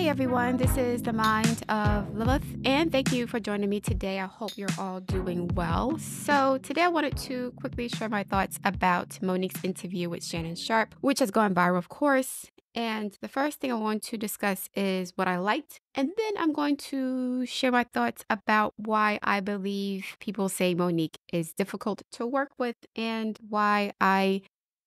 Hey everyone, this is the mind of Lilith, and thank you for joining me today. I hope you're all doing well. So, today I wanted to quickly share my thoughts about Monique's interview with Shannon Sharpe, which has gone viral, of course. And the first thing I want to discuss is what I liked, and then I'm going to share my thoughts about why I believe people say Monique is difficult to work with and why I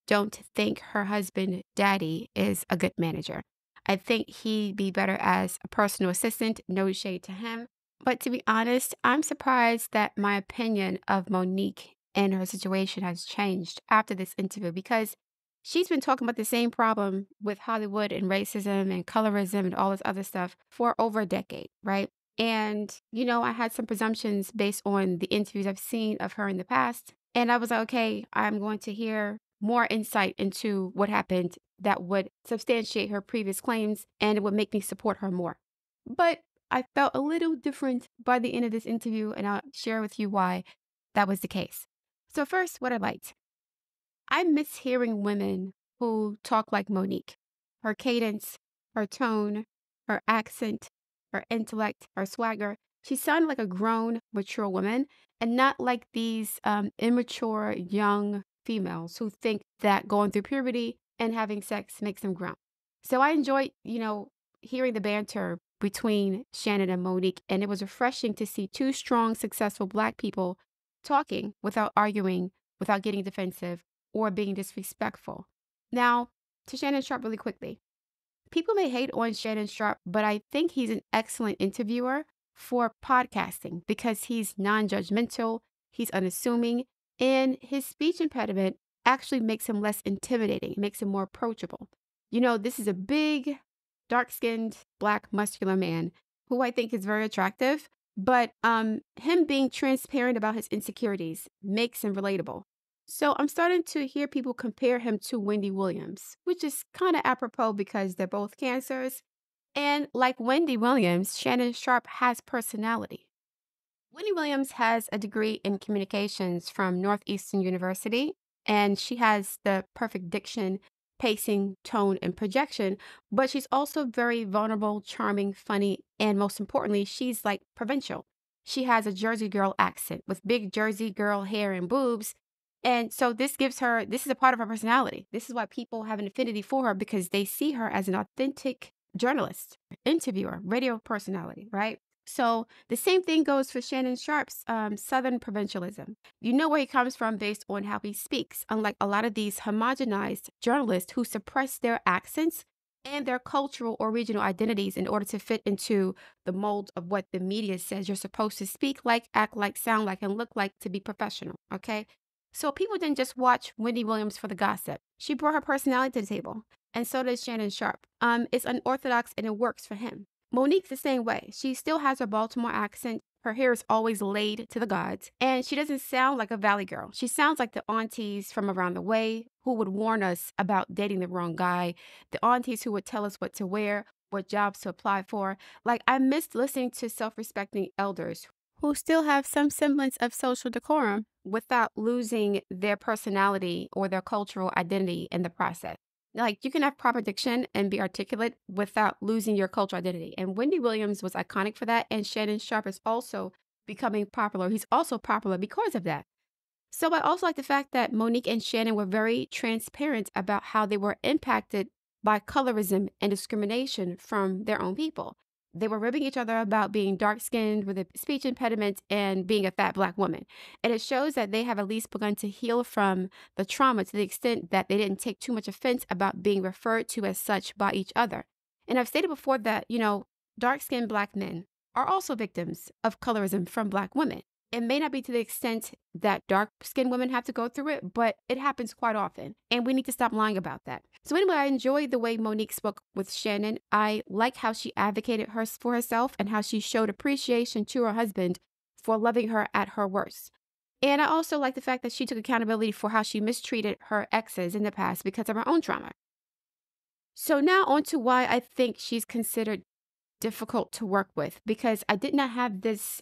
don't think her husband, Daddy, is a good manager. I think he'd be better as a personal assistant, no shade to him. But to be honest, I'm surprised that my opinion of Monique and her situation has changed after this interview because she's been talking about the same problem with Hollywood and racism and colorism and all this other stuff for over a decade, right? And, I had some presumptions based on the interviews I've seen of her in the past. And I was like, okay, I'm going to hear more insight into what happened that would substantiate her previous claims and it would make me support her more. But I felt a little different by the end of this interview, and I'll share with you why that was the case. So first, what I liked. I miss hearing women who talk like Monique. Her cadence, her tone, her accent, her intellect, her swagger. She sounded like a grown, mature woman and not like these immature, young females who think that going through puberty and having sex makes them grown. So I enjoyed, hearing the banter between Shannon and Monique, and it was refreshing to see two strong, successful Black people talking without arguing, without getting defensive or being disrespectful. Now, to Shannon Sharpe really quickly. People may hate on Shannon Sharpe, but I think he's an excellent interviewer for podcasting because he's non-judgmental, he's unassuming, and his speech impediment actually makes him less intimidating, makes him more approachable. This is a big, dark-skinned, Black, muscular man who I think is very attractive, but him being transparent about his insecurities makes him relatable. So I'm starting to hear people compare him to Wendy Williams, which is kind of apropos because they're both cancers. And like Wendy Williams, Shannon Sharpe has personality. Wendy Williams has a degree in communications from Northeastern University, and she has the perfect diction, pacing, tone, and projection, but she's also very vulnerable, charming, funny, and most importantly, she's like provincial. She has a Jersey girl accent with big Jersey girl hair and boobs. And so this is a part of her personality. This is why people have an affinity for her because they see her as an authentic journalist, interviewer, radio personality, right? So the same thing goes for Shannon Sharpe's Southern provincialism. You know where he comes from based on how he speaks, unlike a lot of these homogenized journalists who suppress their accents and their cultural or regional identities in order to fit into the mold of what the media says you're supposed to speak like, act like, sound like, and look like to be professional, okay? So people didn't just watch Wendy Williams for the gossip. She brought her personality to the table, and so does Shannon Sharpe. It's unorthodox and it works for him. Monique's the same way. She still has her Baltimore accent. Her hair is always laid to the gods, and she doesn't sound like a valley girl. She sounds like the aunties from around the way who would warn us about dating the wrong guy, the aunties who would tell us what to wear, what jobs to apply for. Like, I missed listening to self-respecting elders who still have some semblance of social decorum without losing their personality or their cultural identity in the process. Like, you can have proper diction and be articulate without losing your cultural identity. And Wendy Williams was iconic for that. And Shannon Sharpe is also becoming popular. He's also popular because of that. So I also like the fact that Monique and Shannon were very transparent about how they were impacted by colorism and discrimination from their own people. They were ribbing each other about being dark-skinned with a speech impediment and being a fat Black woman. And it shows that they have at least begun to heal from the trauma to the extent that they didn't take too much offense about being referred to as such by each other. And I've stated before that, dark-skinned Black men are also victims of colorism from Black women. It may not be to the extent that dark-skinned women have to go through it, but it happens quite often, and we need to stop lying about that. So anyway, I enjoyed the way Monique spoke with Shannon. I like how she advocated for herself and how she showed appreciation to her husband for loving her at her worst. And I also like the fact that she took accountability for how she mistreated her exes in the past because of her own trauma. So now on to why I think she's considered difficult to work with, because I did not have this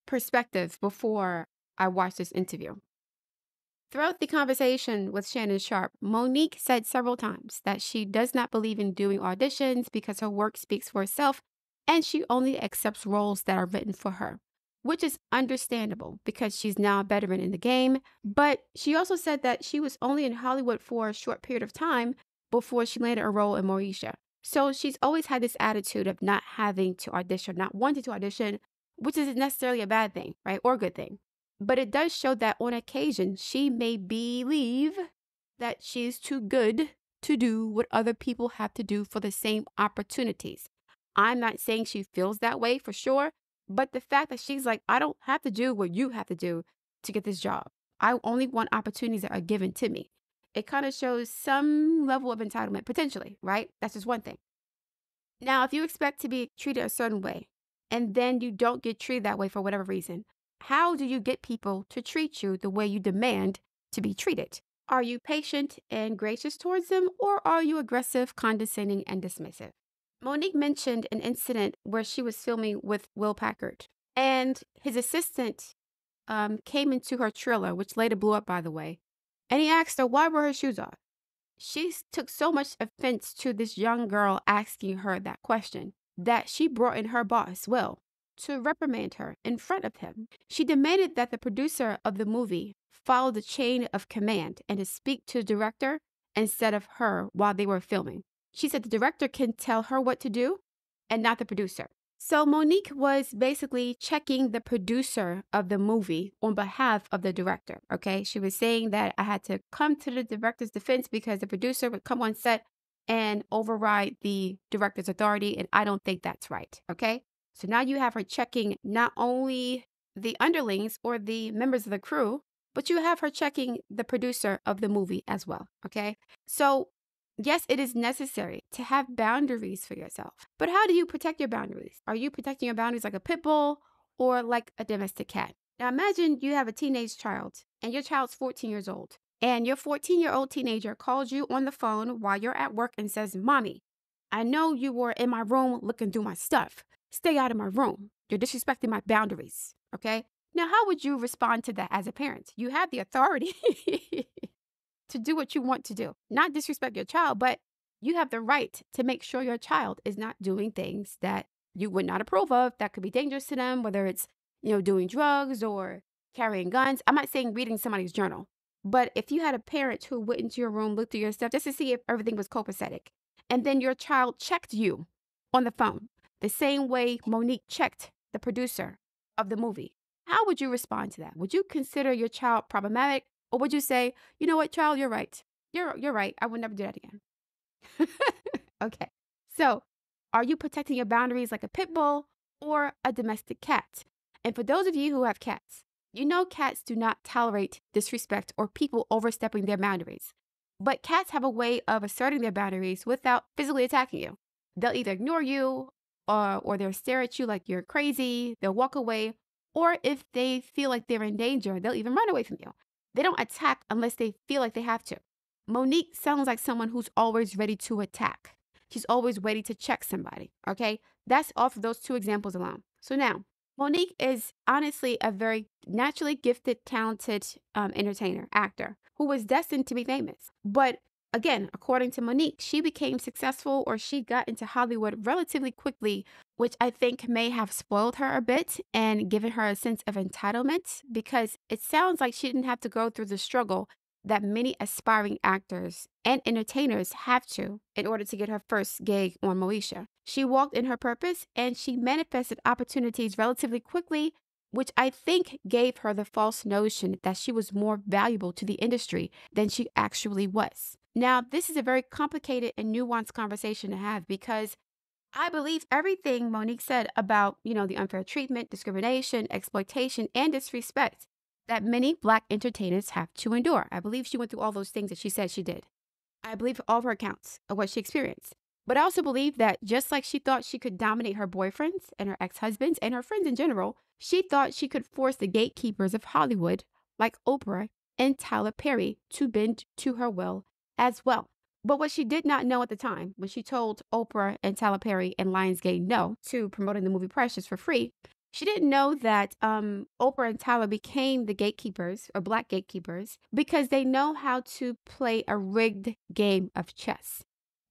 perspective before I watched this interview. Throughout the conversation with Shannon Sharpe, Monique said several times that she does not believe in doing auditions because her work speaks for itself and she only accepts roles that are written for her, which is understandable because she's now a veteran in the game. But she also said that she was only in Hollywood for a short period of time before she landed a role in Moesha. So she's always had this attitude of not having to audition, not wanting to audition, which isn't necessarily a bad thing, right? Or a good thing. But it does show that on occasion, she may believe that she's too good to do what other people have to do for the same opportunities. I'm not saying she feels that way for sure, but the fact that she's like, I don't have to do what you have to do to get this job. I only want opportunities that are given to me. It kind of shows some level of entitlement, potentially, right? That's just one thing. Now, if you expect to be treated a certain way and then you don't get treated that way for whatever reason, how do you get people to treat you the way you demand to be treated? Are you patient and gracious towards them, or are you aggressive, condescending, and dismissive? Monique mentioned an incident where she was filming with Will Packard, and his assistant came into her trailer, which later blew up, by the way, and he asked her, why were her shoes off? She took so much offense to this young girl asking her that question that she brought in her boss, Will, to reprimand her in front of him. She demanded that the producer of the movie follow the chain of command and to speak to the director instead of her while they were filming. She said the director can tell her what to do and not the producer. So Monique was basically checking the producer of the movie on behalf of the director, okay? She was saying that I had to come to the director's defense because the producer would come on set and override the director's authority, and I don't think that's right, okay? So now you have her checking not only the underlings or the members of the crew, but you have her checking the producer of the movie as well, okay? So yes, it is necessary to have boundaries for yourself. But how do you protect your boundaries? Are you protecting your boundaries like a pit bull or like a domestic cat? Now imagine you have a teenage child and your child's 14 years old. And your 14-year-old teenager calls you on the phone while you're at work and says, Mommy, I know you were in my room looking through my stuff. Stay out of my room. You're disrespecting my boundaries. Okay? Now, how would you respond to that as a parent? You have the authority to do what you want to do, not disrespect your child, but you have the right to make sure your child is not doing things that you would not approve of that could be dangerous to them, whether it's, doing drugs or carrying guns. I'm not saying reading somebody's journal, but if you had a parent who went into your room, looked through your stuff just to see if everything was copacetic, and then your child checked you on the phone, the same way Monique checked the producer of the movie, how would you respond to that? Would you consider your child problematic? Or would you say, you know what, child, you're right. You're right. I would never do that again. Okay. So are you protecting your boundaries like a pit bull or a domestic cat? And for those of you who have cats, you know cats do not tolerate disrespect or people overstepping their boundaries. But cats have a way of asserting their boundaries without physically attacking you. They'll either ignore you or they'll stare at you like you're crazy. They'll walk away. Or if they feel like they're in danger, they'll even run away from you. They don't attack unless they feel like they have to. Monique sounds like someone who's always ready to attack. She's always ready to check somebody, okay? That's off of those two examples alone. So now, Monique is honestly a very naturally gifted, talented entertainer, actor, who was destined to be famous. But again, according to Monique, she became successful or she got into Hollywood relatively quickly, which I think may have spoiled her a bit and given her a sense of entitlement because it sounds like she didn't have to go through the struggle that many aspiring actors and entertainers have to in order to get her first gig on Moesha. She walked in her purpose and she manifested opportunities relatively quickly, which I think gave her the false notion that she was more valuable to the industry than she actually was. Now, this is a very complicated and nuanced conversation to have because I believe everything Monique said about, the unfair treatment, discrimination, exploitation, and disrespect that many Black entertainers have to endure. I believe she went through all those things that she said she did. I believe all of her accounts of what she experienced. But I also believe that just like she thought she could dominate her boyfriends and her ex-husbands and her friends in general, she thought she could force the gatekeepers of Hollywood, like Oprah and Tyler Perry, to bend to her will as well. But what she did not know at the time, when she told Oprah and Tyler Perry and Lionsgate no to promoting the movie Precious for free, She didn't know that Oprah and Tyler became the gatekeepers or black gatekeepers because they know how to play a rigged game of chess.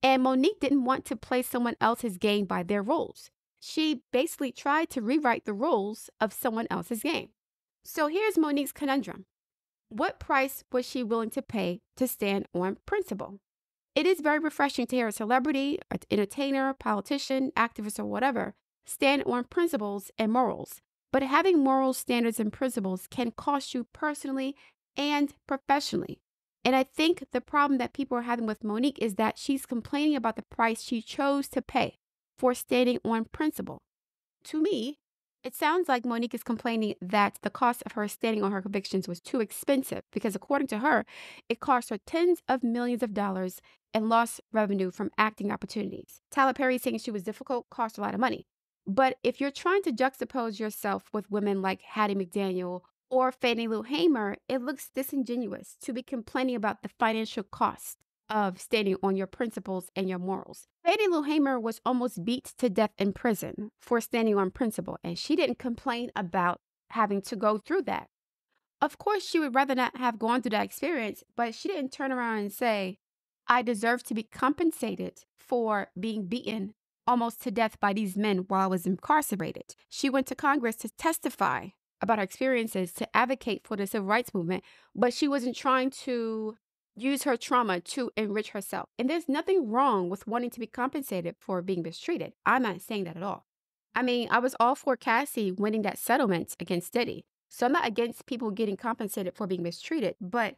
And Monique didn't want to play someone else's game by their rules. She basically tried to rewrite the rules of someone else's game. So here's Monique's conundrum. What price was she willing to pay to stand on principle? It is very refreshing to hear a celebrity, an entertainer, politician, activist, or whatever stand on principles and morals. But having moral standards and principles can cost you personally and professionally. And I think the problem that people are having with Monique is that she's complaining about the price she chose to pay for standing on principle. To me, it sounds like Monique is complaining that the cost of her standing on her convictions was too expensive because, according to her, it cost her tens of millions of dollars and lost revenue from acting opportunities. Tyler Perry saying she was difficult cost a lot of money. But if you're trying to juxtapose yourself with women like Hattie McDaniel or Fannie Lou Hamer, it looks disingenuous to be complaining about the financial cost of standing on your principles and your morals. Fannie Lou Hamer was almost beat to death in prison for standing on principle, and she didn't complain about having to go through that. Of course, she would rather not have gone through that experience, but she didn't turn around and say, I deserve to be compensated for being beaten almost to death by these men while I was incarcerated. She went to Congress to testify about her experiences, to advocate for the civil rights movement, but she wasn't trying to use her trauma to enrich herself. And there's nothing wrong with wanting to be compensated for being mistreated. I'm not saying that at all. I mean, I was all for Cassie winning that settlement against Diddy. So I'm not against people getting compensated for being mistreated, but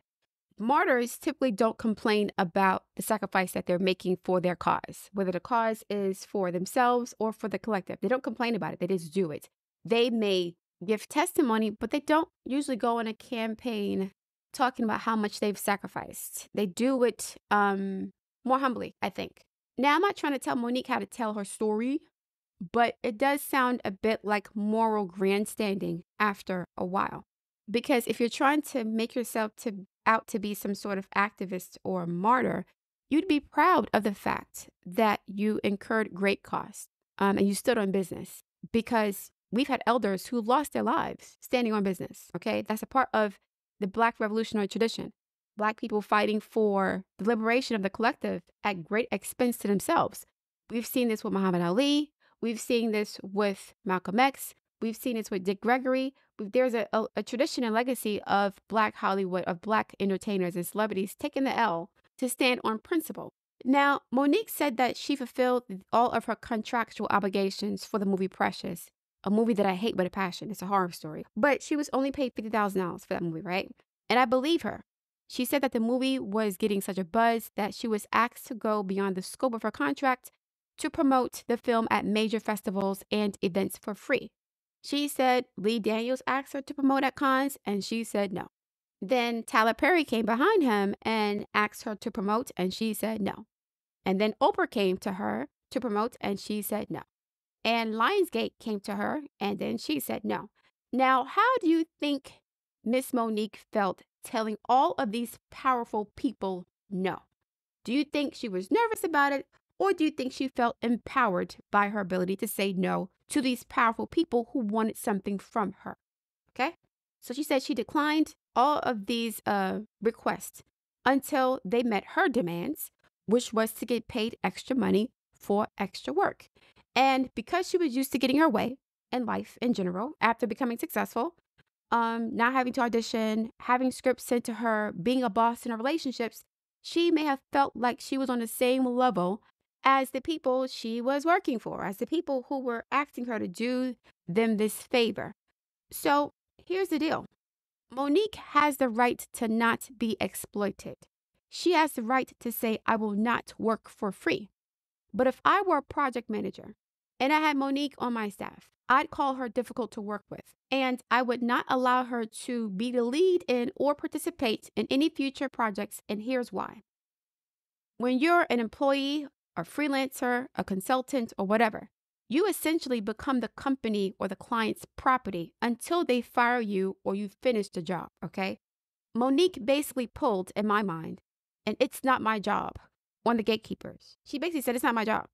martyrs typically don't complain about the sacrifice that they're making for their cause, whether the cause is for themselves or for the collective. They don't complain about it. They just do it. They may give testimony, but they don't usually go on a campaign talking about how much they've sacrificed. They do it more humbly, I think. Now, I'm not trying to tell Monique how to tell her story, but it does sound a bit like moral grandstanding after a while. Because if you're trying to make yourself out to be some sort of activist or martyr, you'd be proud of the fact that you incurred great cost and you stood on business, because we've had elders who lost their lives standing on business. Okay, that's a part of the Black revolutionary tradition. Black people fighting for the liberation of the collective at great expense to themselves. We've seen this with Muhammad Ali. We've seen this with Malcolm X. We've seen this with Dick Gregory. There's a tradition and legacy of Black Hollywood, of Black entertainers and celebrities taking the L to stand on principle. Now, Monique said that she fulfilled all of her contractual obligations for the movie Precious, a movie that I hate with a passion. It's a horror story. But she was only paid $50,000 for that movie, right? And I believe her. She said that the movie was getting such a buzz that she was asked to go beyond the scope of her contract to promote the film at major festivals and events for free. She said Lee Daniels asked her to promote at cons, and she said no. Then Tyler Perry came behind him and asked her to promote, and she said no. And then Oprah came to her to promote, and she said no. And Lionsgate came to her, and then she said no. Now, how do you think Miss Monique felt telling all of these powerful people no? Do you think she was nervous about it, or do you think she felt empowered by her ability to say no to these powerful people who wanted something from her? Okay? So she said she declined all of these requests until they met her demands, which was to get paid extra money for extra work. And because she was used to getting her way in life in general, after becoming successful, not having to audition, having scripts sent to her, being a boss in her relationships, she may have felt like she was on the same level as the people she was working for, as the people who were asking her to do them this favor. So here's the deal. Monique has the right to not be exploited. She has the right to say, I will not work for free. But if I were a project manager and I had Monique on my staff, I'd call her difficult to work with, and I would not allow her to be the lead in or participate in any future projects, and here's why. When you're an employee, a freelancer, a consultant, or whatever, you essentially become the company or the client's property until they fire you or you finish the job, okay? Monique basically pulled, in my mind, and it's not my job on the gatekeepers. She basically said, it's not my job.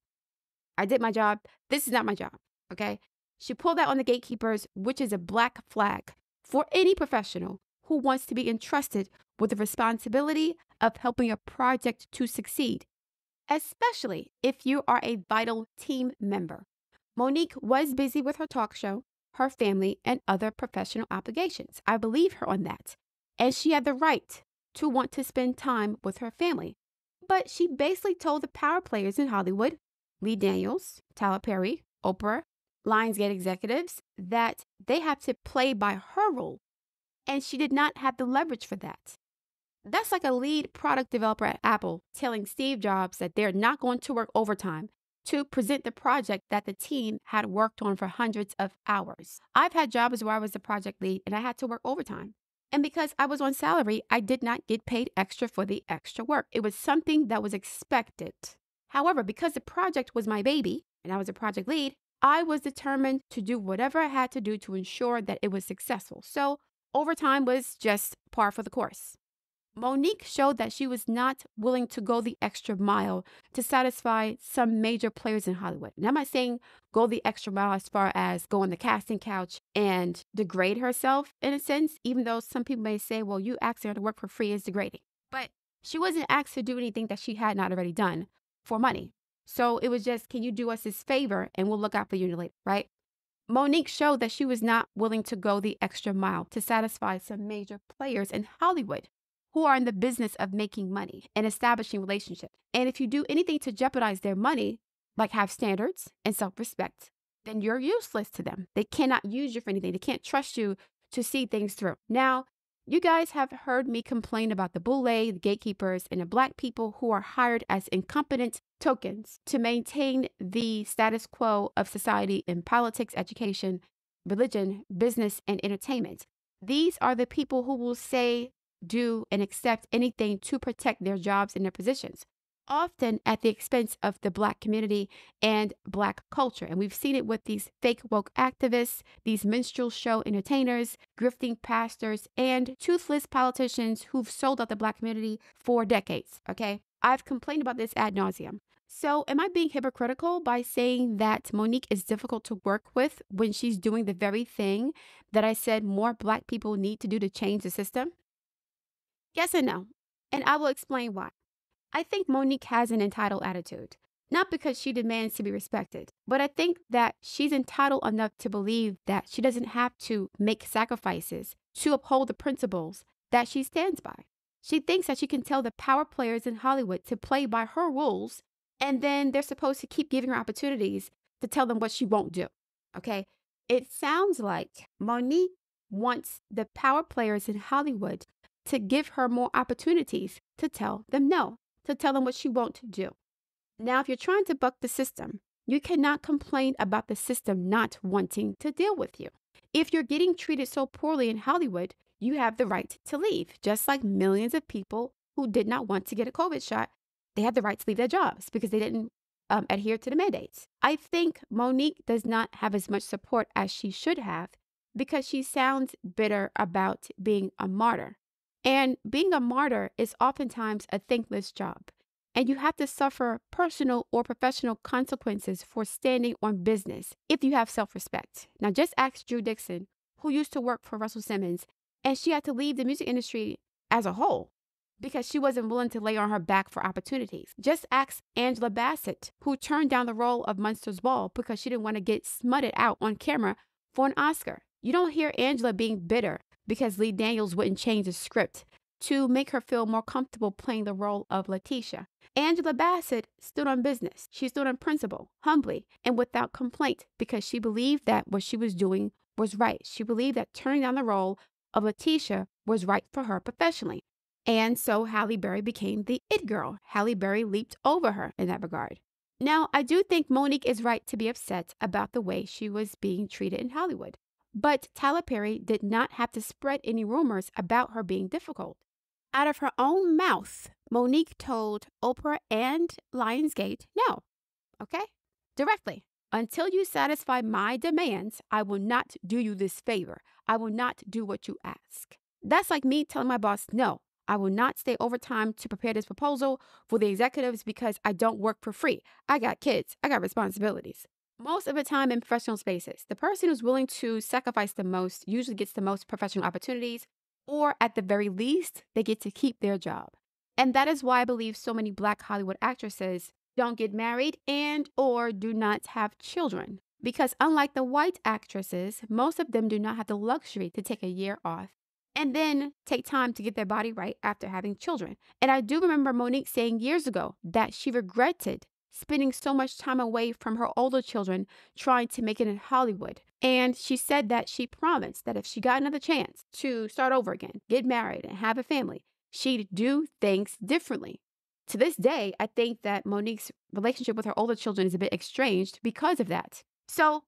I did my job. This is not my job, okay? She pulled out on the gatekeepers, which is a black flag for any professional who wants to be entrusted with the responsibility of helping a project to succeed, especially if you are a vital team member. Monique was busy with her talk show, her family, and other professional obligations. I believe her on that. And she had the right to want to spend time with her family. But she basically told the power players in Hollywood, Lee Daniels, Tyler Perry, Oprah, Lionsgate executives, that they have to play by her rule. And she did not have the leverage for that. That's like a lead product developer at Apple telling Steve Jobs that they're not going to work overtime to present the project that the team had worked on for hundreds of hours. I've had jobs where I was the project lead and I had to work overtime. And because I was on salary, I did not get paid extra for the extra work. It was something that was expected. However, because the project was my baby and I was a project lead, I was determined to do whatever I had to do to ensure that it was successful. So overtime was just par for the course. Monique showed that she was not willing to go the extra mile to satisfy some major players in Hollywood. And I'm not saying go the extra mile as far as go on the casting couch and degrade herself in a sense, even though some people may say, well, you asking her to work for free is degrading. But she wasn't asked to do anything that she had not already done for money. So it was just, can you do us this favor and we'll look out for you later, right? Monique showed that she was not willing to go the extra mile to satisfy some major players in Hollywood who are in the business of making money and establishing relationships. And if you do anything to jeopardize their money, like have standards and self-respect, then you're useless to them. They cannot use you for anything. They can't trust you to see things through. Now, you guys have heard me complain about the boule, the gatekeepers, and the Black people who are hired as incompetent tokens to maintain the status quo of society in politics, education, religion, business, and entertainment. These are the people who will say, do, and accept anything to protect their jobs and their positions, often at the expense of the Black community and Black culture. And we've seen it with these fake woke activists, these minstrel show entertainers, grifting pastors, and toothless politicians who've sold out the Black community for decades, okay? I've complained about this ad nauseum. So am I being hypocritical by saying that Monique is difficult to work with when she's doing the very thing that I said more Black people need to do to change the system? Yes and no, and I will explain why. I think Monique has an entitled attitude, not because she demands to be respected, but I think that she's entitled enough to believe that she doesn't have to make sacrifices to uphold the principles that she stands by. She thinks that she can tell the power players in Hollywood to play by her rules, and then they're supposed to keep giving her opportunities to tell them what she won't do, okay? It sounds like Monique wants the power players in Hollywood to give her more opportunities to tell them no, to tell them what she won't do. Now, if you're trying to buck the system, you cannot complain about the system not wanting to deal with you. If you're getting treated so poorly in Hollywood, you have the right to leave, just like millions of people who did not want to get a COVID shot. They had the right to leave their jobs because they didn't adhere to the mandates. I think Monique does not have as much support as she should have because she sounds bitter about being a martyr. And being a martyr is oftentimes a thankless job. And you have to suffer personal or professional consequences for standing on business if you have self-respect. Now, just ask Drew Dixon, who used to work for Russell Simmons, and she had to leave the music industry as a whole because she wasn't willing to lay on her back for opportunities. Just ask Angela Bassett, who turned down the role of Munster's Ball because she didn't want to get smutted out on camera for an Oscar. You don't hear Angela being bitter because Lee Daniels wouldn't change the script to make her feel more comfortable playing the role of Letitia. Angela Bassett stood on business. She stood on principle, humbly, and without complaint because she believed that what she was doing was right. She believed that turning down the role of Letitia was right for her professionally. And so Halle Berry became the it girl. Halle Berry leaped over her in that regard. Now, I do think Monique is right to be upset about the way she was being treated in Hollywood. But Tyler Perry did not have to spread any rumors about her being difficult. Out of her own mouth, Monique told Oprah and Lionsgate no, okay? Directly. Until you satisfy my demands, I will not do you this favor. I will not do what you ask. That's like me telling my boss, no, I will not stay overtime to prepare this proposal for the executives because I don't work for free. I got kids. I got responsibilities. Most of the time in professional spaces, the person who's willing to sacrifice the most usually gets the most professional opportunities, or at the very least, they get to keep their job. And that is why I believe so many Black Hollywood actresses don't get married and or do not have children. Because unlike the white actresses, most of them do not have the luxury to take a year off and then take time to get their body right after having children. And I do remember Monique saying years ago that she regretted spending so much time away from her older children trying to make it in Hollywood. And she said that she promised that if she got another chance to start over again, get married, and have a family, she'd do things differently. To this day, I think that Monique's relationship with her older children is a bit estranged because of that. So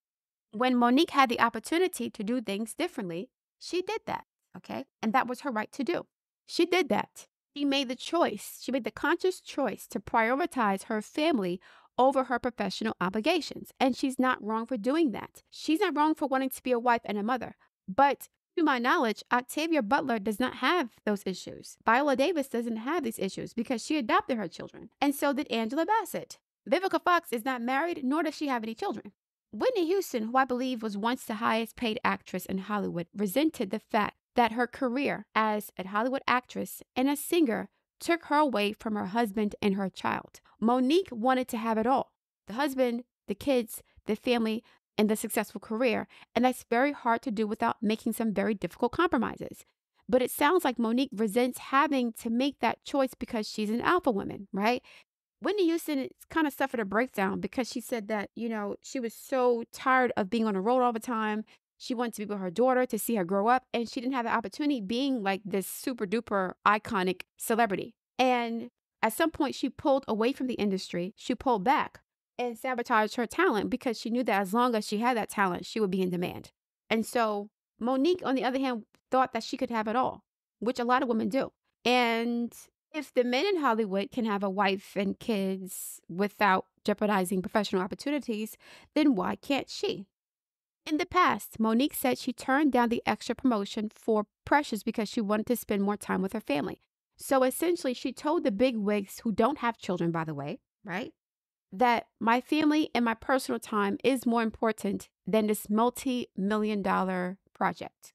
when Monique had the opportunity to do things differently, she did that, okay? And that was her right to do. She did that. She made the choice. She made the conscious choice to prioritize her family over her professional obligations. And she's not wrong for doing that. She's not wrong for wanting to be a wife and a mother. But to my knowledge, Octavia Butler does not have those issues. Viola Davis doesn't have these issues because she adopted her children. And so did Angela Bassett. Vivica Fox is not married, nor does she have any children. Whitney Houston, who I believe was once the highest paid actress in Hollywood, resented the fact that her career as a Hollywood actress and a singer took her away from her husband and her child. Monique wanted to have it all: the husband, the kids, the family, and the successful career. And that's very hard to do without making some very difficult compromises. But it sounds like Monique resents having to make that choice because she's an alpha woman, right? Whitney Houston kind of suffered a breakdown because she said that, she was so tired of being on the road all the time. She wanted to be with her daughter, to see her grow up, and she didn't have the opportunity being like this super duper iconic celebrity. And at some point, she pulled away from the industry. She pulled back and sabotaged her talent because she knew that as long as she had that talent, she would be in demand. And so Monique, on the other hand, thought that she could have it all, which a lot of women do. And if the men in Hollywood can have a wife and kids without jeopardizing professional opportunities, then why can't she? In the past, Monique said she turned down the extra promotion for Precious because she wanted to spend more time with her family. So essentially, she told the big wigs, who don't have children, by the way, right, that my family and my personal time is more important than this multi-million-dollar project.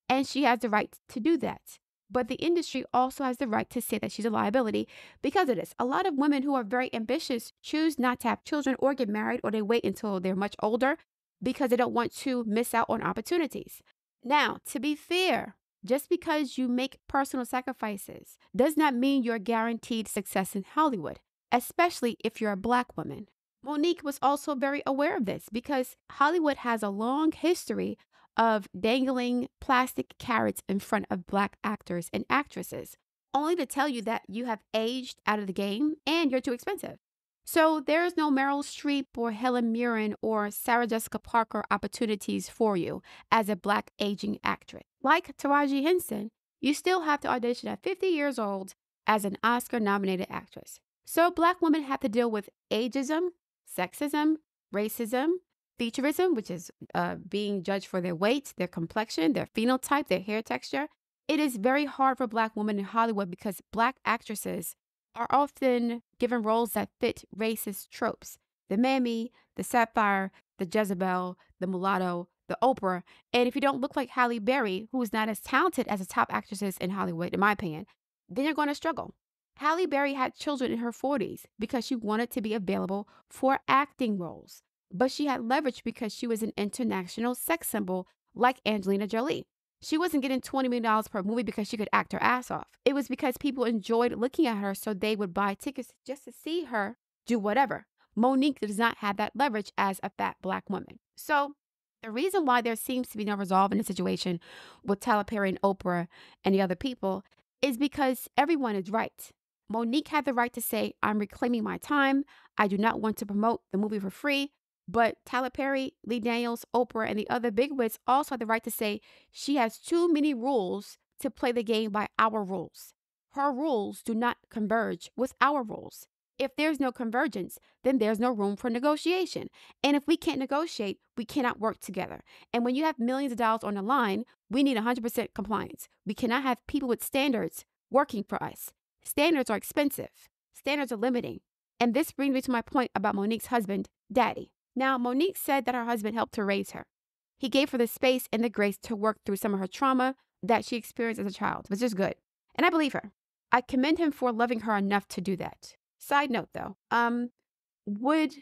And she has the right to do that. But the industry also has the right to say that she's a liability because of this. A lot of women who are very ambitious choose not to have children or get married, or they wait until they're much older because they don't want to miss out on opportunities. Now, to be fair, just because you make personal sacrifices does not mean you're guaranteed success in Hollywood, especially if you're a Black woman. Monique was also very aware of this because Hollywood has a long history of dangling plastic carrots in front of Black actors and actresses, only to tell you that you have aged out of the game and you're too expensive. So there's no Meryl Streep or Helen Mirren or Sarah Jessica Parker opportunities for you as a Black aging actress. Like Taraji Henson, you still have to audition at 50 years old as an Oscar-nominated actress. So Black women have to deal with ageism, sexism, racism, featureism, which is being judged for their weight, their complexion, their phenotype, their hair texture. It is very hard for Black women in Hollywood because Black actresses are often given roles that fit racist tropes. The Mammy, the Sapphire, the Jezebel, the Mulatto, the Oprah. And if you don't look like Halle Berry, who is not as talented as the top actresses in Hollywood, in my opinion, then you're going to struggle. Halle Berry had children in her 40s because she wanted to be available for acting roles. But she had leverage because she was an international sex symbol like Angelina Jolie. She wasn't getting $20 million per movie because she could act her ass off. It was because people enjoyed looking at her, so they would buy tickets just to see her do whatever. Monique does not have that leverage as a fat Black woman. So the reason why there seems to be no resolve in the situation with Tyler Perry and Oprah and the other people is because everyone is right. Monique had the right to say, I'm reclaiming my time. I do not want to promote the movie for free. But Tyler Perry, Lee Daniels, Oprah, and the other bigwigs also have the right to say she has too many rules to play the game by our rules. Her rules do not converge with our rules. If there's no convergence, then there's no room for negotiation. And if we can't negotiate, we cannot work together. And when you have millions of dollars on the line, we need 100% compliance. We cannot have people with standards working for us. Standards are expensive. Standards are limiting. And this brings me to my point about Monique's husband, Daddy. Now, Monique said that her husband helped her raise her. He gave her the space and the grace to work through some of her trauma that she experienced as a child, which is good. And I believe her. I commend him for loving her enough to do that. Side note though, would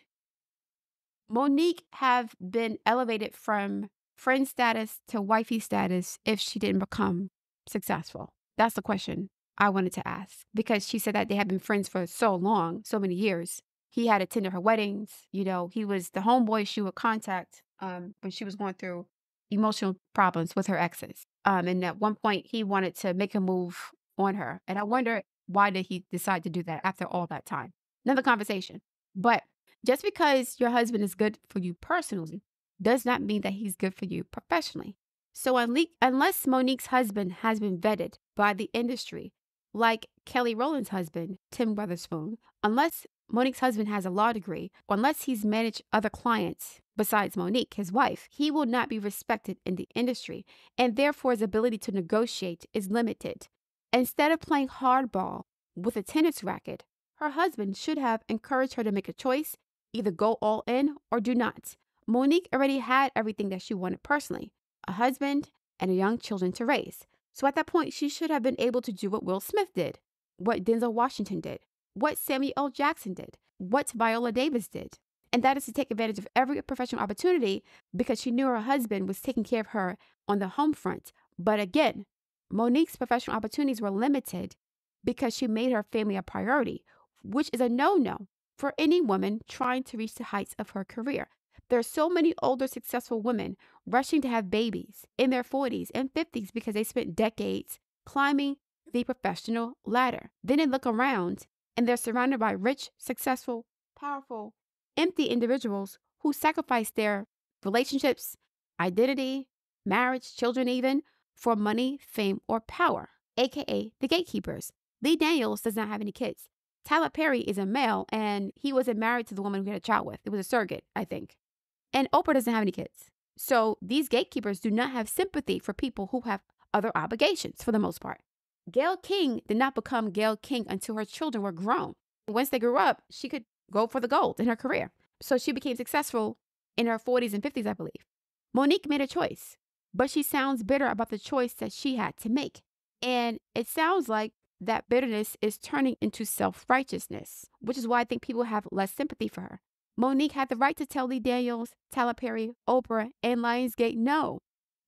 Monique have been elevated from friend status to wifey status if she didn't become successful? That's the question I wanted to ask, because she said that they had been friends for so long, so many years. He had attended her weddings. You know, he was the homeboy she would contact when she was going through emotional problems with her exes. And at one point, he wanted to make a move on her. And I wonder, why did he decide to do that after all that time? Another conversation. But just because your husband is good for you personally does not mean that he's good for you professionally. So unless Monique's husband has been vetted by the industry, like Kelly Rowland's husband, Tim Weatherspoon, unless Monique's husband has a law degree, or unless he's managed other clients besides Monique, his wife, he will not be respected in the industry, and therefore his ability to negotiate is limited. Instead of playing hardball with a tennis racket, her husband should have encouraged her to make a choice, either go all in or do not. Monique already had everything that she wanted personally, a husband and young children to raise. So at that point, she should have been able to do what Will Smith did, what Denzel Washington did, what Samuel L. Jackson did, what Viola Davis did. And that is to take advantage of every professional opportunity, because she knew her husband was taking care of her on the home front. But again, Monique's professional opportunities were limited because she made her family a priority, which is a no-no for any woman trying to reach the heights of her career. There are so many older, successful women rushing to have babies in their 40s and 50s because they spent decades climbing the professional ladder. Then they look around and they're surrounded by rich, successful, powerful, empty individuals who sacrifice their relationships, identity, marriage, children even, for money, fame, or power, aka the gatekeepers. Lee Daniels does not have any kids. Tyler Perry is a male, and he wasn't married to the woman who he had a child with. It was a surrogate, I think. And Oprah doesn't have any kids. So these gatekeepers do not have sympathy for people who have other obligations for the most part. Gayle King did not become Gayle King until her children were grown. Once they grew up, she could go for the gold in her career. So she became successful in her 40s and 50s, I believe. Monique made a choice, but she sounds bitter about the choice that she had to make. And it sounds like that bitterness is turning into self-righteousness, which is why I think people have less sympathy for her. Monique had the right to tell Lee Daniels, Tyler Perry, Oprah, and Lionsgate no.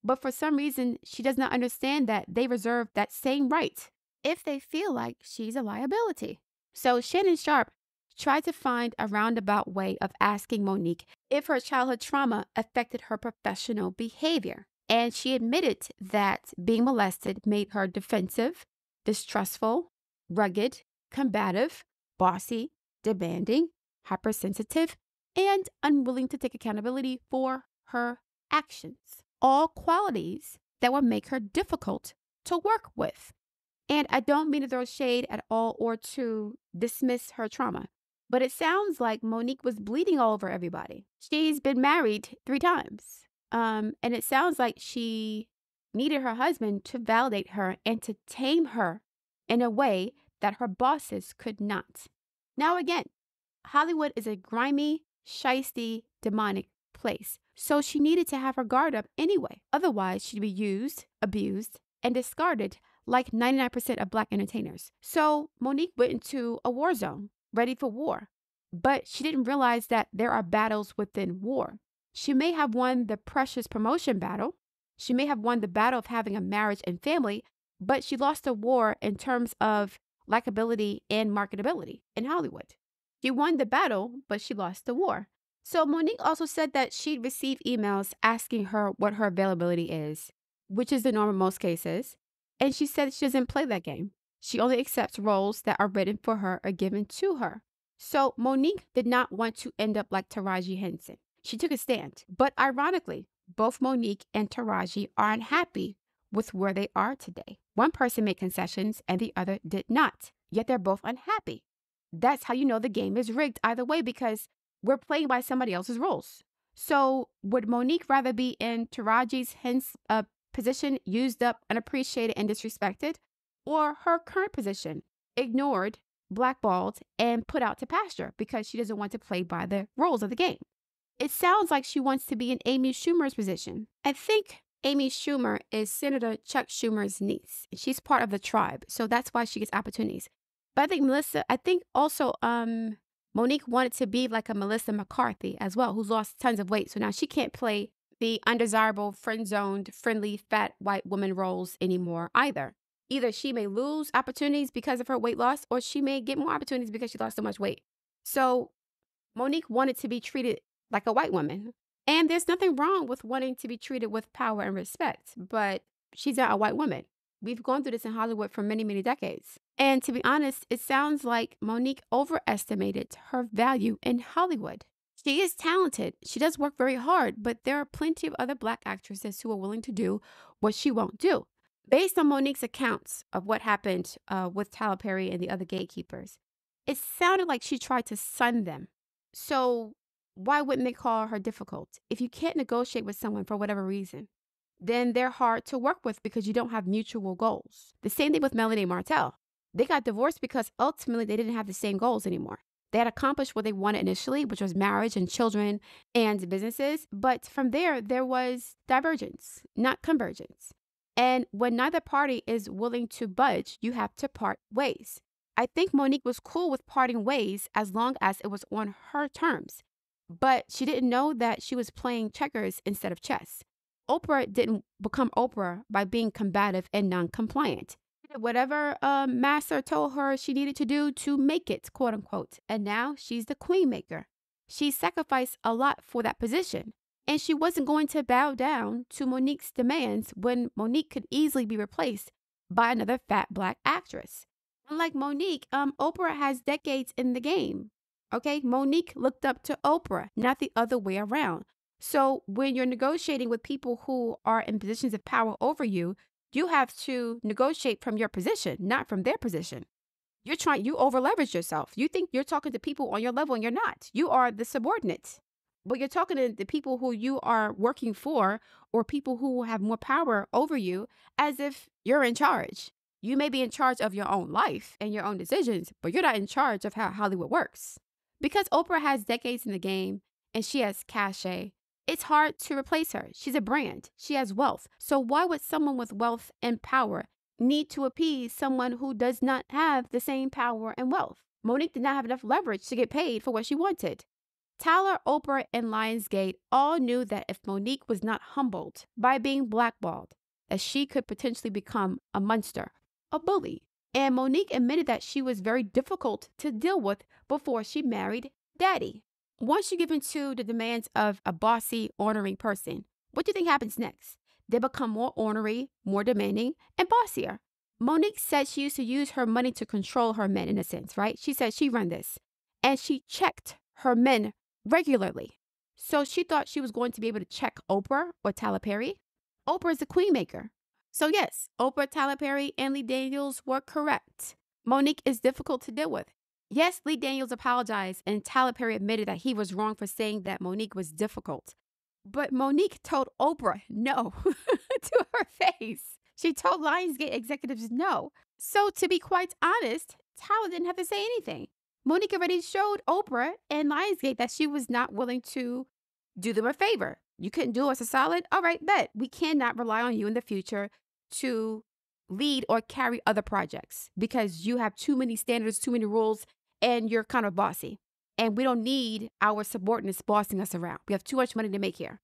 But for some reason, she does not understand that they reserve that same right if they feel like she's a liability. So Shannon Sharpe tried to find a roundabout way of asking Monique if her childhood trauma affected her professional behavior. And she admitted that being molested made her defensive, distrustful, rugged, combative, bossy, demanding, hypersensitive, and unwilling to take accountability for her actions. All qualities that would make her difficult to work with. And I don't mean to throw shade at all or to dismiss her trauma, but it sounds like Monique was bleeding all over everybody. She's been married 3 times. And it sounds like she needed her husband to validate her and to tame her in a way that her bosses could not. Now again, Hollywood is a grimy, shisty, demonic place. So she needed to have her guard up anyway. Otherwise, she'd be used, abused, and discarded like 99% of Black entertainers. So Monique went into a war zone, ready for war. But she didn't realize that there are battles within war. She may have won the precious promotion battle. She may have won the battle of having a marriage and family, but she lost the war in terms of likability and marketability in Hollywood. She won the battle, but she lost the war. So Monique also said that she'd receive emails asking her what her availability is, which is the norm in most cases. And she said she doesn't play that game. She only accepts roles that are written for her or given to her. So Monique did not want to end up like Taraji Henson. She took a stand. But ironically, both Monique and Taraji are unhappy with where they are today. One person made concessions and the other did not. Yet they're both unhappy. That's how you know the game is rigged either way, because we're playing by somebody else's rules. So would Monique rather be in Taraji's position, used up, unappreciated, and disrespected, or her current position, ignored, blackballed, and put out to pasture because she doesn't want to play by the rules of the game? It sounds like she wants to be in Amy Schumer's position. I think Amy Schumer is Senator Chuck Schumer's niece. She's part of the tribe, so that's why she gets opportunities. But I think also Monique wanted to be like a Melissa McCarthy as well, who's lost tons of weight. So now she can't play the undesirable, friend-zoned, friendly, fat white woman roles anymore either. Either she may lose opportunities because of her weight loss, or she may get more opportunities because she lost so much weight. So Monique wanted to be treated like a white woman. And there's nothing wrong with wanting to be treated with power and respect, but she's not a white woman. We've gone through this in Hollywood for many, many decades. And to be honest, it sounds like Monique overestimated her value in Hollywood. She is talented. She does work very hard, but there are plenty of other Black actresses who are willing to do what she won't do. Based on Monique's accounts of what happened with Tyler Perry and the other gatekeepers, it sounded like she tried to sun them. So why wouldn't they call her difficult? If you can't negotiate with someone for whatever reason, then they're hard to work with because you don't have mutual goals. The same thing with Melanie and Martell. They got divorced because ultimately they didn't have the same goals anymore. They had accomplished what they wanted initially, which was marriage and children and businesses. But from there was divergence, not convergence. And when neither party is willing to budge, you have to part ways. I think Monique was cool with parting ways as long as it was on her terms. But she didn't know that she was playing checkers instead of chess. Oprah didn't become Oprah by being combative and non-compliant. Whatever master told her she needed to do to make it, quote unquote. And now she's the queen maker. She sacrificed a lot for that position. And she wasn't going to bow down to Monique's demands when Monique could easily be replaced by another fat Black actress. Unlike Monique, Oprah has decades in the game. Okay, Monique looked up to Oprah, not the other way around. So when you're negotiating with people who are in positions of power over you, you have to negotiate from your position, not from their position. You over leverage yourself. You think you're talking to people on your level and you're not. You are the subordinate. But you're talking to the people who you are working for or people who have more power over you as if you're in charge. You may be in charge of your own life and your own decisions, but you're not in charge of how Hollywood works. Because Oprah has decades in the game and she has cachet, it's hard to replace her. She's a brand. She has wealth. So why would someone with wealth and power need to appease someone who does not have the same power and wealth? Monique did not have enough leverage to get paid for what she wanted. Tyler, Oprah, and Lionsgate all knew that if Monique was not humbled by being blackballed, that she could potentially become a monster, a bully. And Monique admitted that she was very difficult to deal with before she married Daddy. Once you give into the demands of a bossy, ornery person, what do you think happens next? They become more ornery, more demanding, and bossier. Monique said she used to use her money to control her men in a sense, right? She said she ran this. And she checked her men regularly. So she thought she was going to be able to check Oprah or Tyler Perry. Oprah is the queen maker. So yes, Oprah, Tyler Perry, and Lee Daniels were correct. Monique is difficult to deal with. Yes, Lee Daniels apologized and Tyler Perry admitted that he was wrong for saying that Monique was difficult. But Monique told Oprah no to her face. She told Lionsgate executives no. So to be quite honest, Tyler didn't have to say anything. Monique already showed Oprah and Lionsgate that she was not willing to do them a favor. You couldn't do us a solid? All right, bet. We cannot rely on you in the future to lead or carry other projects because you have too many standards, too many rules, and you're kind of bossy. And we don't need our subordinates bossing us around. We have too much money to make here.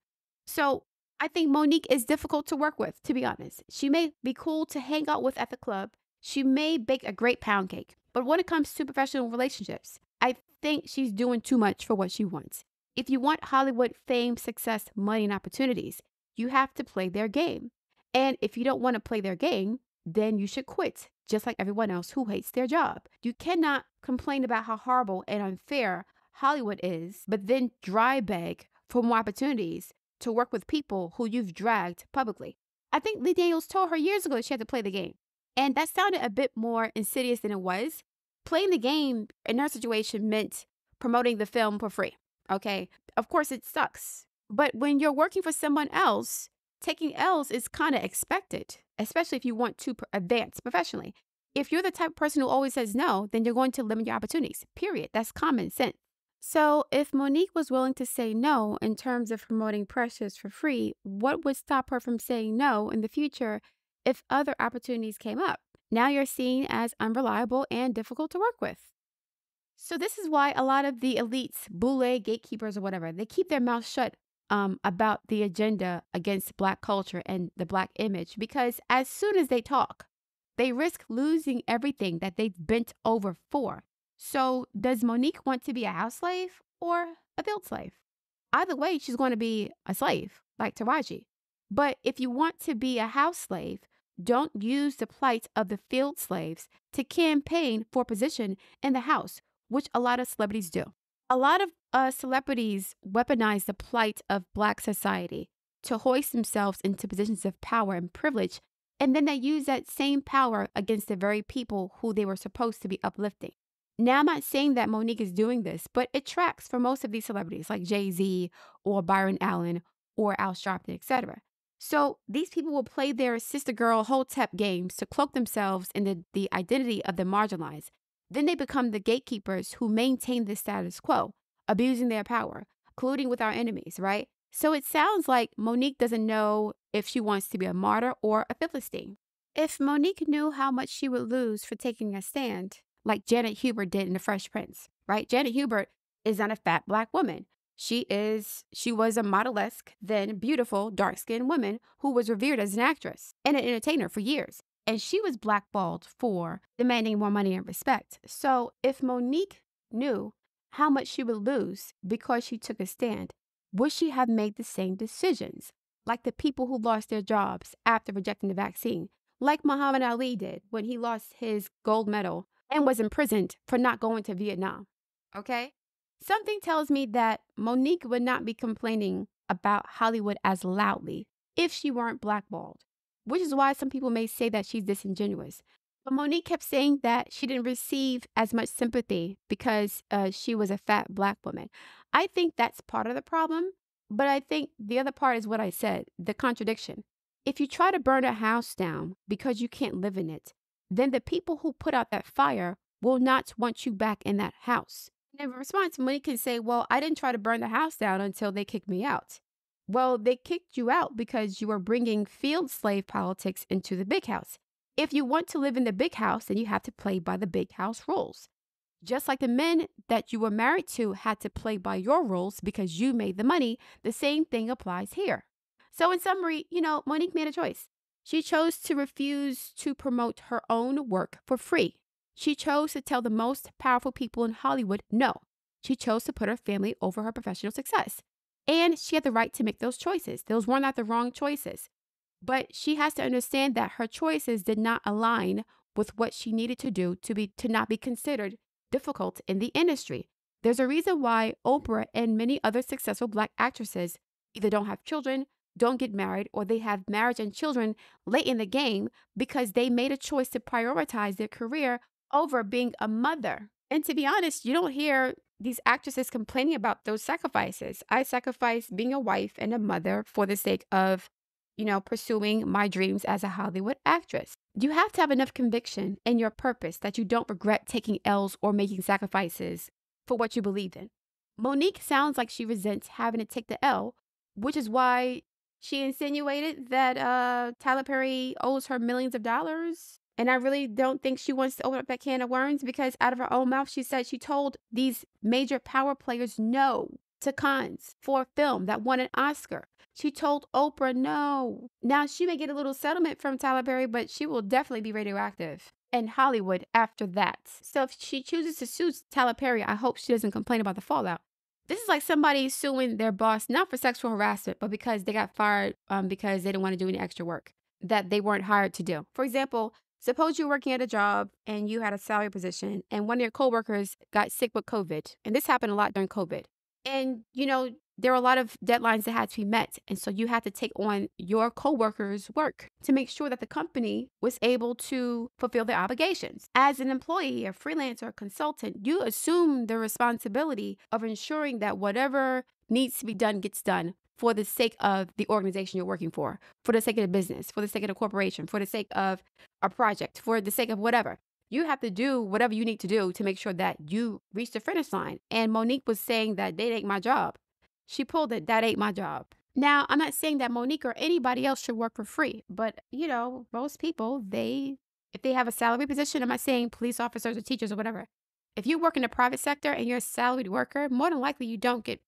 So I think Monique is difficult to work with, to be honest. She may be cool to hang out with at the club. She may bake a great pound cake. But when it comes to professional relationships, I think she's doing too much for what she wants. If you want Hollywood fame, success, money, and opportunities, you have to play their game. And if you don't want to play their game, then you should quit, just like everyone else who hates their job. You cannot complain about how horrible and unfair Hollywood is, but then dry beg for more opportunities to work with people who you've dragged publicly. I think Lee Daniels told her years ago that she had to play the game. And that sounded a bit more insidious than it was. Playing the game in her situation meant promoting the film for free. Okay. Of course, it sucks. But when you're working for someone else, taking L's is kind of expected, especially if you want to advance professionally. If you're the type of person who always says no, then you're going to limit your opportunities, period. That's common sense. So, if Monique was willing to say no in terms of promoting Precious for free, what would stop her from saying no in the future if other opportunities came up? Now you're seen as unreliable and difficult to work with. So, this is why a lot of the elites, boule, gatekeepers, or whatever, they keep their mouth shut about the agenda against Black culture and the Black image, because as soon as they talk, they risk losing everything that they've bent over for. So, does Monique want to be a house slave or a field slave? Either way, she's going to be a slave, like Taraji. But if you want to be a house slave, don't use the plight of the field slaves to campaign for position in the house, which a lot of celebrities do. A lot of celebrities weaponize the plight of Black society to hoist themselves into positions of power and privilege, and then they use that same power against the very people who they were supposed to be uplifting. Now, I'm not saying that Monique is doing this, but it tracks for most of these celebrities like Jay-Z or Byron Allen or Al Sharpton, etc. So these people will play their sister girl hotep games to cloak themselves in the identity of the marginalized. Then they become the gatekeepers who maintain the status quo, abusing their power, colluding with our enemies, right? So it sounds like Monique doesn't know if she wants to be a martyr or a Philistine. If Monique knew how much she would lose for taking a stand, like Janet Hubert did in The Fresh Prince, right? Janet Hubert is not a fat Black woman. She was a model-esque, then beautiful, dark-skinned woman who was revered as an actress and an entertainer for years. And she was blackballed for demanding more money and respect. So if Monique knew how much she would lose because she took a stand, would she have made the same decisions? Like the people who lost their jobs after rejecting the vaccine, like Muhammad Ali did when he lost his gold medal and was imprisoned for not going to Vietnam. Okay? Something tells me that Monique would not be complaining about Hollywood as loudly if she weren't blackballed, which is why some people may say that she's disingenuous. But Monique kept saying that she didn't receive as much sympathy because she was a fat Black woman. I think that's part of the problem, but I think the other part is what I said, the contradiction. If you try to burn a house down because you can't live in it, then the people who put out that fire will not want you back in that house. And in response, Monique can say, well, I didn't try to burn the house down until they kicked me out. Well, they kicked you out because you were bringing field slave politics into the big house. If you want to live in the big house, then you have to play by the big house rules. Just like the men that you were married to had to play by your rules because you made the money, the same thing applies here. So in summary, Monique made a choice. She chose to refuse to promote her own work for free. She chose to tell the most powerful people in Hollywood no. She chose to put her family over her professional success. And she had the right to make those choices. Those were not the wrong choices. But she has to understand that her choices did not align with what she needed to do to not be considered difficult in the industry. There's a reason why Oprah and many other successful Black actresses either don't have children, don't get married, or they have marriage and children late in the game because they made a choice to prioritize their career over being a mother. And to be honest, you don't hear these actresses complaining about those sacrifices. I sacrificed being a wife and a mother for the sake of, pursuing my dreams as a Hollywood actress. You have to have enough conviction in your purpose that you don't regret taking L's or making sacrifices for what you believe in. Monique sounds like she resents having to take the L, which is why she insinuated that Tyler Perry owes her millions of dollars. And I really don't think she wants to open up that can of worms because out of her own mouth, she said she told these major power players no to Cannes for a film that won an Oscar. She told Oprah no. Now, she may get a little settlement from Tyler Perry, but she will definitely be radioactive in Hollywood after that. So if she chooses to sue Tyler Perry, I hope she doesn't complain about the fallout. This is like somebody suing their boss, not for sexual harassment, but because they got fired because they didn't want to do any extra work that they weren't hired to do. For example, suppose you're working at a job and you had a salary position and one of your coworkers got sick with COVID. And this happened a lot during COVID. And, there were a lot of deadlines that had to be met. And so you had to take on your coworkers' work to make sure that the company was able to fulfill their obligations. As an employee, a freelancer, a consultant, you assume the responsibility of ensuring that whatever needs to be done gets done for the sake of the organization you're working for the sake of the business, for the sake of the corporation, for the sake of a project, for the sake of whatever. You have to do whatever you need to do to make sure that you reach the finish line. And Monique was saying that ain't my job. She pulled it, that ain't my job. Now, I'm not saying that Monique or anybody else should work for free, but most people, if they have a salary position, I'm not saying police officers or teachers or whatever. If you work in the private sector and you're a salaried worker, more than likely you don't get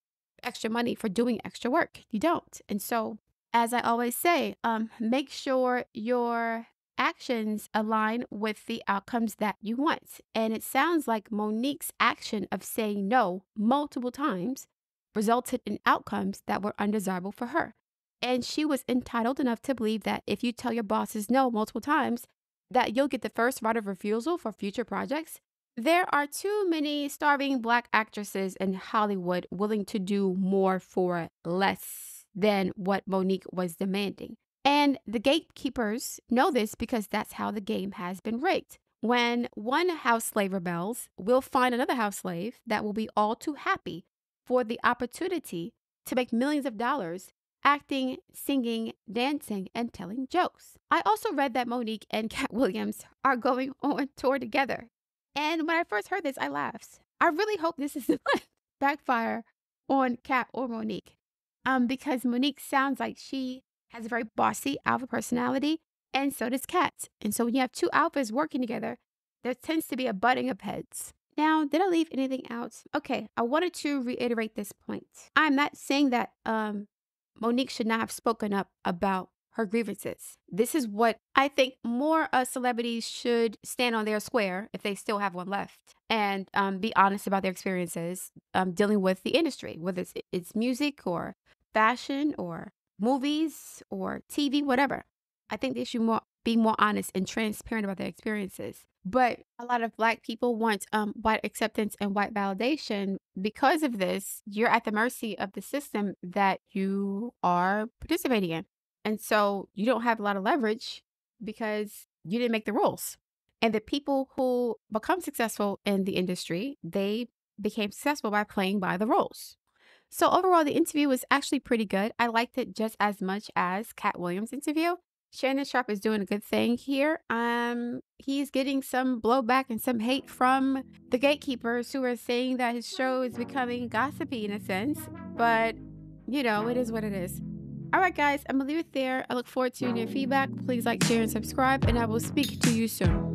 extra money for doing extra work. You don't. And so, as I always say, make sure your actions align with the outcomes that you want. And it sounds like Monique's action of saying no multiple times resulted in outcomes that were undesirable for her. And she was entitled enough to believe that if you tell your bosses no multiple times, that you'll get the first right of refusal for future projects. There are too many starving Black actresses in Hollywood willing to do more for less than what Monique was demanding. And the gatekeepers know this because that's how the game has been rigged. When one house slave rebels, we'll find another house slave that will be all too happy for the opportunity to make millions of dollars acting, singing, dancing, and telling jokes. I also read that Monique and Cat Williams are going on tour together. And when I first heard this, I laughed. I really hope this doesn't backfire on Cat or Monique. Because Monique sounds like she has a very bossy alpha personality, and so does Cat. And so when you have two alphas working together, there tends to be a butting of heads. Now, did I leave anything out? Okay, I wanted to reiterate this point. I'm not saying that Monique should not have spoken up about her grievances. This is what I think more celebrities should stand on their square, if they still have one left, and be honest about their experiences dealing with the industry, whether it's music or fashion or movies or TV, whatever. I think they should be more honest and transparent about their experiences. But a lot of Black people want white acceptance and white validation. Because of this, you're at the mercy of the system that you are participating in. And so you don't have a lot of leverage because you didn't make the rules. And the people who become successful in the industry, they became successful by playing by the rules. So overall, the interview was actually pretty good. I liked it just as much as Cat Williams' interview. Shannon Sharpe is doing a good thing here. He's getting some blowback and some hate from the gatekeepers who are saying that his show is becoming gossipy in a sense. But, it is what it is. All right, guys, I'm going to leave it there. I look forward to your feedback. Please like, share, and subscribe, and I will speak to you soon.